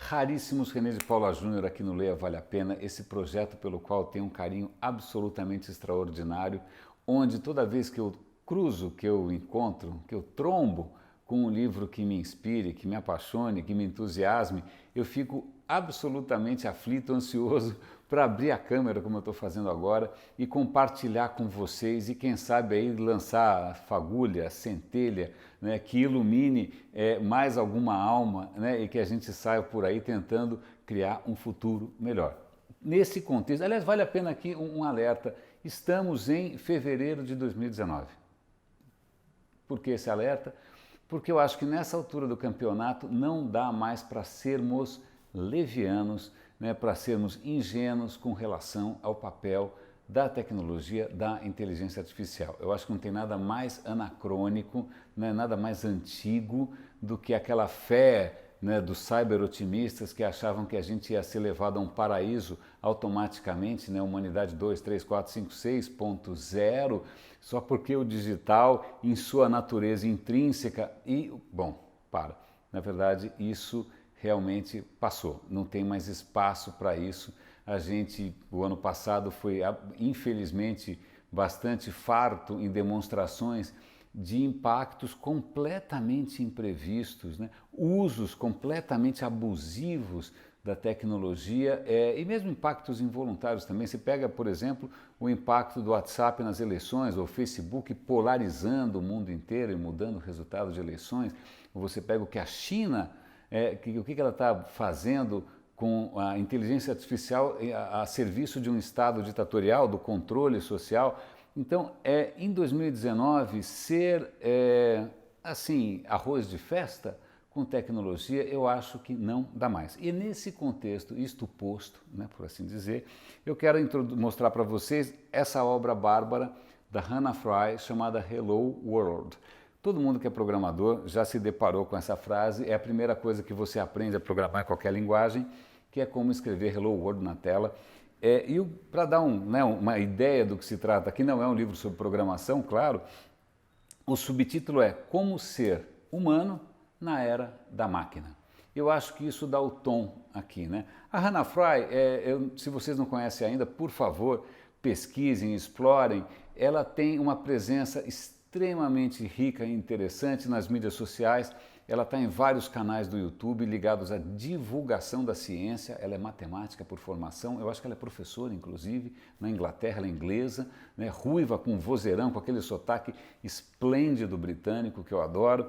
Raríssimos, René de Paula Júnior aqui no Leia Vale a Pena, esse projeto pelo qual tenho um carinho absolutamente extraordinário, onde toda vez que eu cruzo, que eu encontro, que eu trombo com um livro que me inspire, que me apaixone, que me entusiasme, eu fico absolutamente aflito, ansioso para abrir a câmera, como eu estou fazendo agora, e compartilhar com vocês e quem sabe aí lançar a fagulha, a centelha, né, que ilumine mais alguma alma, né, e que a gente saia por aí tentando criar um futuro melhor. Nesse contexto, aliás, vale a pena aqui um alerta, estamos em fevereiro de 2019. Por que esse alerta? Porque eu acho que nessa altura do campeonato não dá mais para sermos levianos, né, para sermos ingênuos com relação ao papel da tecnologia, da inteligência artificial. Eu acho que não tem nada mais anacrônico, não é nada mais antigo do que aquela fé, né, dos cyber-otimistas que achavam que a gente ia ser levado a um paraíso automaticamente, né, humanidade 2, 3, 4, 5, 6.0, só porque o digital, em sua natureza intrínseca, na verdade, isso realmente passou, não tem mais espaço para isso. A gente, o ano passado, foi infelizmente bastante farto em demonstrações de impactos completamente imprevistos, né? Usos completamente abusivos da tecnologia e mesmo impactos involuntários também. Se pega, por exemplo, o impacto do WhatsApp nas eleições, ou o Facebook polarizando o mundo inteiro e mudando o resultado de eleições. Você pega o que a China, o que ela está fazendo com a inteligência artificial a serviço de um Estado ditatorial, do controle social. Então, em 2019, ser assim, arroz de festa com tecnologia, eu acho que não dá mais. E nesse contexto, isto posto, né, por assim dizer, eu quero mostrar para vocês essa obra bárbara da Hannah Fry, chamada Hello World. Todo mundo que é programador já se deparou com essa frase, é a primeira coisa que você aprende a programar em qualquer linguagem, que é como escrever Hello World na tela. E para dar uma ideia do que se trata, aqui não é um livro sobre programação, claro, o subtítulo é Como Ser Humano na Era da Máquina. Eu acho que isso dá o tom aqui, né? A Hannah Fry, se vocês não conhecem ainda, por favor, pesquisem, explorem. Ela tem uma presença extremamente rica e interessante nas mídias sociais. Ela está em vários canais do YouTube ligados à divulgação da ciência. Ela é matemática por formação, eu acho que ela é professora, inclusive, na Inglaterra, ela é inglesa, né? Ruiva, com vozeirão, com aquele sotaque esplêndido britânico que eu adoro.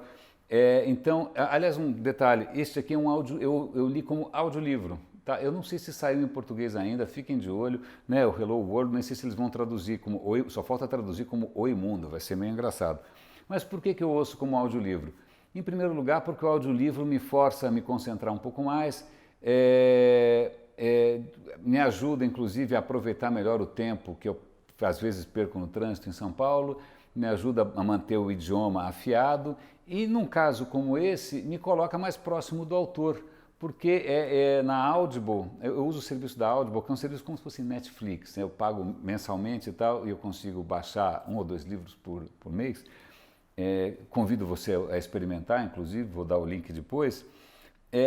Então, aliás, um detalhe, este aqui é um áudio, eu li como audiolivro. Tá? Eu não sei se saiu em português ainda, fiquem de olho, né? O Hello World, nem sei se eles vão traduzir como Oi, só falta traduzir como Oi Mundo, vai ser meio engraçado. Mas por que eu ouço como audiolivro? Em primeiro lugar, porque o audiolivro me força a me concentrar um pouco mais, me ajuda inclusive a aproveitar melhor o tempo que eu às vezes perco no trânsito em São Paulo, me ajuda a manter o idioma afiado e, num caso como esse, me coloca mais próximo do autor, porque na Audible, eu uso o serviço da Audible, que é um serviço como se fosse Netflix, né? Eu pago mensalmente e tal, e eu consigo baixar 1 ou 2 livros por mês. Convido você a experimentar, inclusive, vou dar o link depois.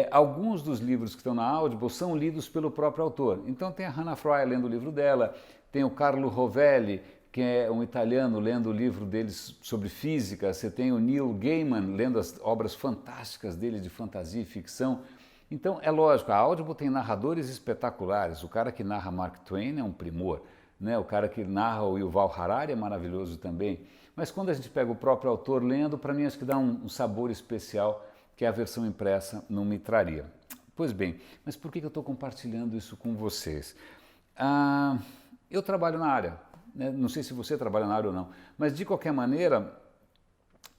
Alguns dos livros que estão na Audible são lidos pelo próprio autor. Então tem a Hannah Fry lendo o livro dela, tem o Carlo Rovelli, que é um italiano lendo o livro deles sobre física, você tem o Neil Gaiman lendo as obras fantásticas dele de fantasia e ficção. Então é lógico, a Audible tem narradores espetaculares, o cara que narra Mark Twain é um primor, né? O cara que narra o Yuval Harari é maravilhoso também, mas quando a gente pega o próprio autor lendo, para mim acho que dá um sabor especial que a versão impressa não me traria. Pois bem, mas por que eu estou compartilhando isso com vocês? Eu trabalho na área, né? Não sei se você trabalha na área ou não, mas de qualquer maneira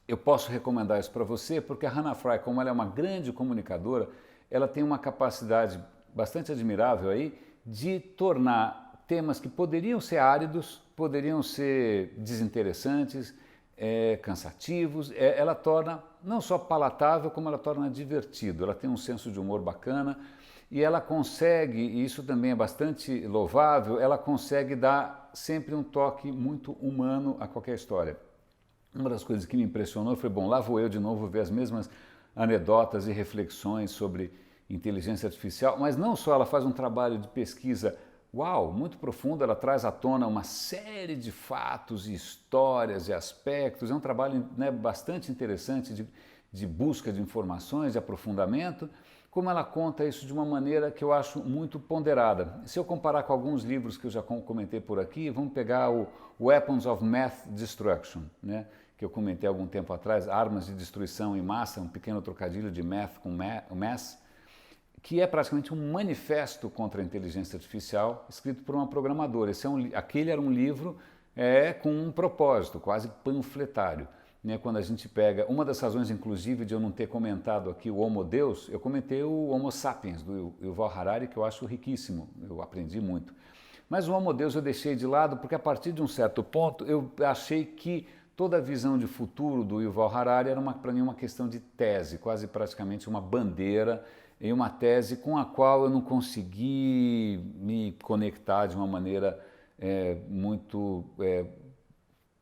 eu posso recomendar isso para você, porque a Hannah Fry, como ela é uma grande comunicadora, ela tem uma capacidade bastante admirável aí de tornar temas que poderiam ser áridos, poderiam ser desinteressantes, cansativos, ela torna não só palatável, como ela torna divertido. Ela tem um senso de humor bacana e ela consegue, e isso também é bastante louvável, ela consegue dar sempre um toque muito humano a qualquer história. Uma das coisas que me impressionou foi, bom, lá vou eu de novo ver as mesmas anedotas e reflexões sobre inteligência artificial, mas não só, ela faz um trabalho de pesquisa, uau, muito profundo, ela traz à tona uma série de fatos, histórias e aspectos, é um trabalho, né, bastante interessante de busca de informações, de aprofundamento, como ela conta isso de uma maneira que eu acho muito ponderada. Se eu comparar com alguns livros que eu já comentei por aqui, vamos pegar o Weapons of Mass Destruction, né, que eu comentei há algum tempo atrás, Armas de Destruição em Massa, um pequeno trocadilho de math com mass, que é praticamente um manifesto contra a inteligência artificial, escrito por uma programadora. Aquele era um livro com um propósito, quase panfletário. Né? Quando a gente pega, uma das razões, inclusive, de eu não ter comentado aqui o Homo Deus, eu comentei o Homo Sapiens, do Yuval Harari, que eu acho riquíssimo, eu aprendi muito. Mas o Homo Deus eu deixei de lado, porque a partir de um certo ponto eu achei que toda a visão de futuro do Yuval Harari era, para mim, uma questão de tese, quase praticamente uma bandeira, em uma tese com a qual eu não consegui me conectar de uma maneira muito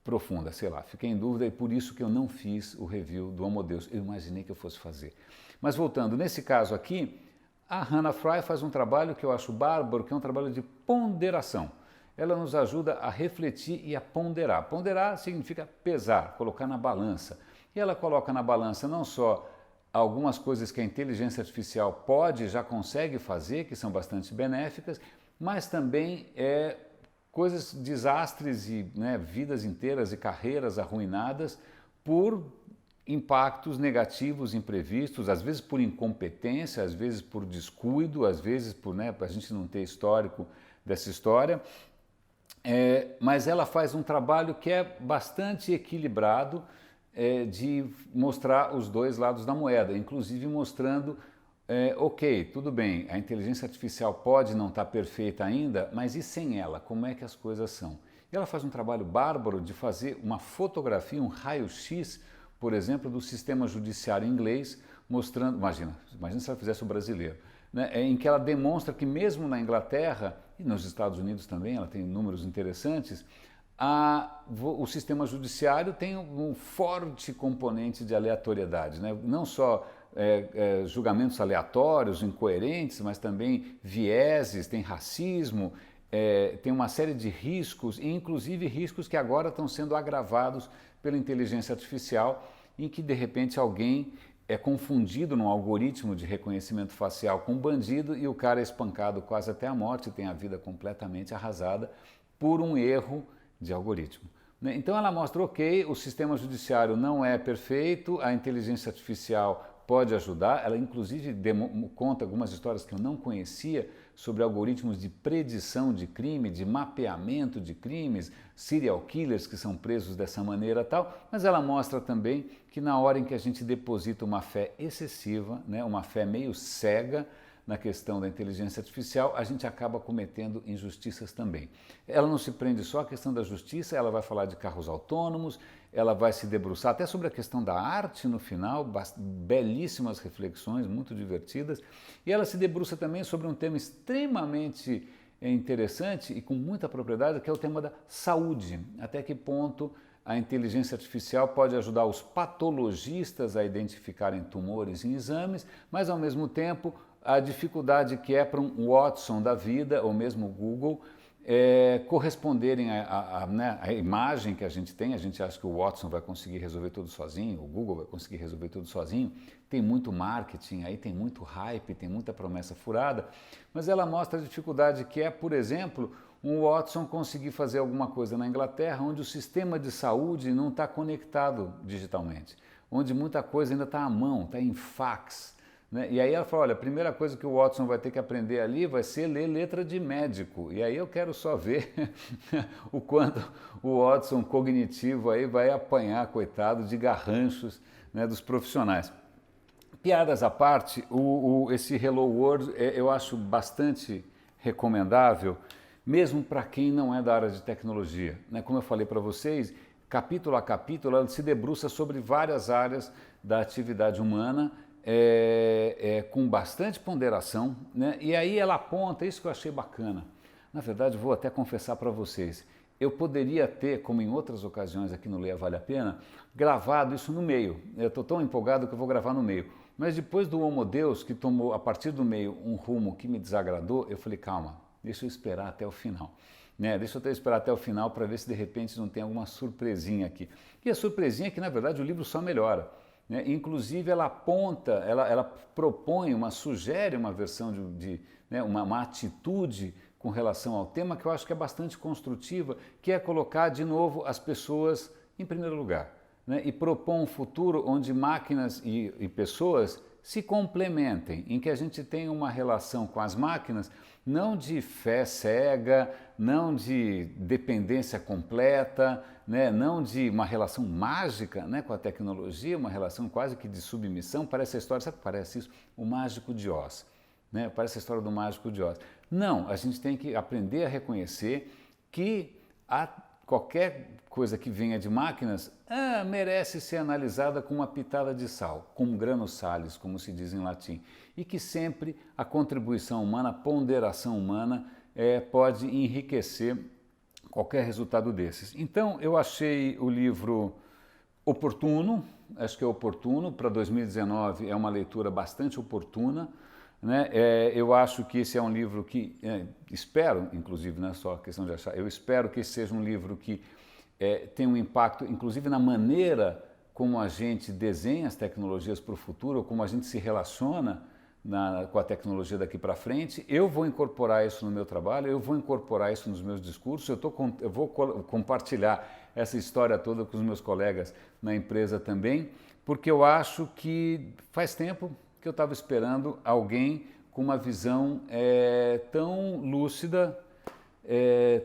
profunda, sei lá, fiquei em dúvida e por isso que eu não fiz o review do Homo Deus, eu imaginei que eu fosse fazer. Mas voltando, nesse caso aqui, a Hannah Fry faz um trabalho que eu acho bárbaro, que é um trabalho de ponderação. Ela nos ajuda a refletir e a ponderar. Ponderar significa pesar, colocar na balança. E ela coloca na balança não só algumas coisas que a inteligência artificial pode, já consegue fazer, que são bastante benéficas, mas também coisas, desastres e vidas inteiras e carreiras arruinadas por impactos negativos imprevistos, às vezes por incompetência, às vezes por descuido, às vezes por a gente não ter histórico dessa história. Mas ela faz um trabalho que é bastante equilibrado, de mostrar os dois lados da moeda, inclusive mostrando, ok, tudo bem, a inteligência artificial pode não estar perfeita ainda, mas e sem ela, como é que as coisas são? E ela faz um trabalho bárbaro de fazer uma fotografia, um raio-x, por exemplo, do sistema judiciário inglês, mostrando, imagina se ela fizesse o brasileiro, né, em que ela demonstra que mesmo na Inglaterra e nos Estados Unidos também, ela tem números interessantes, o sistema judiciário tem um forte componente de aleatoriedade, né? Não só julgamentos aleatórios, incoerentes, mas também vieses, tem racismo, tem uma série de riscos, e inclusive riscos que agora estão sendo agravados pela inteligência artificial, em que de repente alguém é confundido num algoritmo de reconhecimento facial com um bandido e o cara é espancado quase até a morte, tem a vida completamente arrasada por um erro de algoritmo. Então ela mostra, ok, o sistema judiciário não é perfeito, a inteligência artificial pode ajudar, ela inclusive conta algumas histórias que eu não conhecia sobre algoritmos de predição de crime, de mapeamento de crimes, serial killers que são presos dessa maneira tal, mas ela mostra também que na hora em que a gente deposita uma fé excessiva, uma fé meio cega, na questão da inteligência artificial, a gente acaba cometendo injustiças também. Ela não se prende só à questão da justiça, ela vai falar de carros autônomos, ela vai se debruçar até sobre a questão da arte no final, belíssimas reflexões, muito divertidas, e ela se debruça também sobre um tema extremamente interessante e com muita propriedade, que é o tema da saúde. Até que ponto a inteligência artificial pode ajudar os patologistas a identificarem tumores em exames, mas ao mesmo tempo a dificuldade que é para um Watson da vida, ou mesmo o Google, corresponderem à imagem que a gente acha que o Watson vai conseguir resolver tudo sozinho, o Google vai conseguir resolver tudo sozinho, tem muito marketing, aí tem muito hype, tem muita promessa furada, mas ela mostra a dificuldade que é, por exemplo, um Watson conseguir fazer alguma coisa na Inglaterra onde o sistema de saúde não está conectado digitalmente, onde muita coisa ainda está à mão, está em fax. E aí ela falou, olha, a primeira coisa que o Watson vai ter que aprender ali vai ser ler letra de médico. E aí eu quero só ver o quanto o Watson cognitivo aí vai apanhar, coitado, de garranchos dos profissionais. Piadas à parte, esse Hello World eu acho bastante recomendável, mesmo para quem não é da área de tecnologia. Como eu falei para vocês, capítulo a capítulo, ela se debruça sobre várias áreas da atividade humana, com bastante ponderação, e aí ela aponta, isso que eu achei bacana. Na verdade, vou até confessar para vocês, eu poderia ter, como em outras ocasiões aqui no Leia Vale a Pena, gravado isso no meio. Eu estou tão empolgado que eu vou gravar no meio. Mas depois do Homo Deus, que tomou a partir do meio um rumo que me desagradou, eu falei, calma, deixa eu esperar até o final. Né? Deixa eu até esperar até o final para ver se de repente não tem alguma surpresinha aqui. E a surpresinha é que, na verdade, o livro só melhora. Né? Inclusive, ela aponta, ela propõe, sugere uma versão né, uma atitude com relação ao tema que eu acho que é bastante construtiva, que é colocar de novo as pessoas em primeiro lugar. Né, e propor um futuro onde máquinas e pessoas se complementem, em que a gente tenha uma relação com as máquinas não de fé cega, não de dependência completa, né, não de uma relação mágica, né, com a tecnologia, uma relação quase que de submissão. Parece a história, sabe o que parece isso? O Mágico de Oz. Né, parece a história do Mágico de Oz. Não, a gente tem que aprender a reconhecer que qualquer coisa que venha de máquinas merece ser analisada com uma pitada de sal, com grano salis, como se diz em latim, e que sempre a contribuição humana, a ponderação humana pode enriquecer qualquer resultado desses. Então eu achei o livro oportuno, acho que é oportuno, para 2019 é uma leitura bastante oportuna. Né? Eu acho que esse é um livro que, espero, inclusive, não é só questão de achar, eu espero que esse seja um livro que tenha um impacto, inclusive, na maneira como a gente desenha as tecnologias para o futuro, ou como a gente se relaciona com a tecnologia daqui para frente. Eu vou incorporar isso no meu trabalho, eu vou incorporar isso nos meus discursos, eu vou compartilhar essa história toda com os meus colegas na empresa também, porque eu acho que faz tempo que eu estava esperando alguém com uma visão tão lúcida,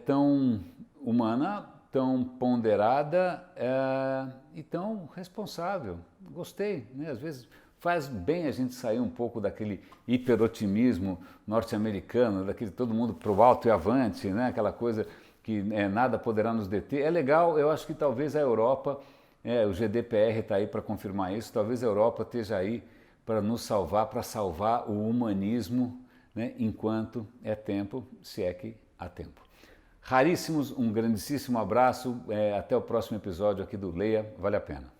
tão humana, tão ponderada e tão responsável. Gostei, né? Às vezes faz bem a gente sair um pouco daquele hiperotimismo norte-americano, daquele todo mundo pro alto e avante, né? Aquela coisa que nada poderá nos deter. É legal, eu acho que talvez a Europa, o GDPR está aí para confirmar isso, talvez a Europa esteja aí para nos salvar, para salvar o humanismo, né, enquanto é tempo, se é que há tempo. Raríssimos, um grandíssimo abraço, até o próximo episódio aqui do Leia, vale a pena.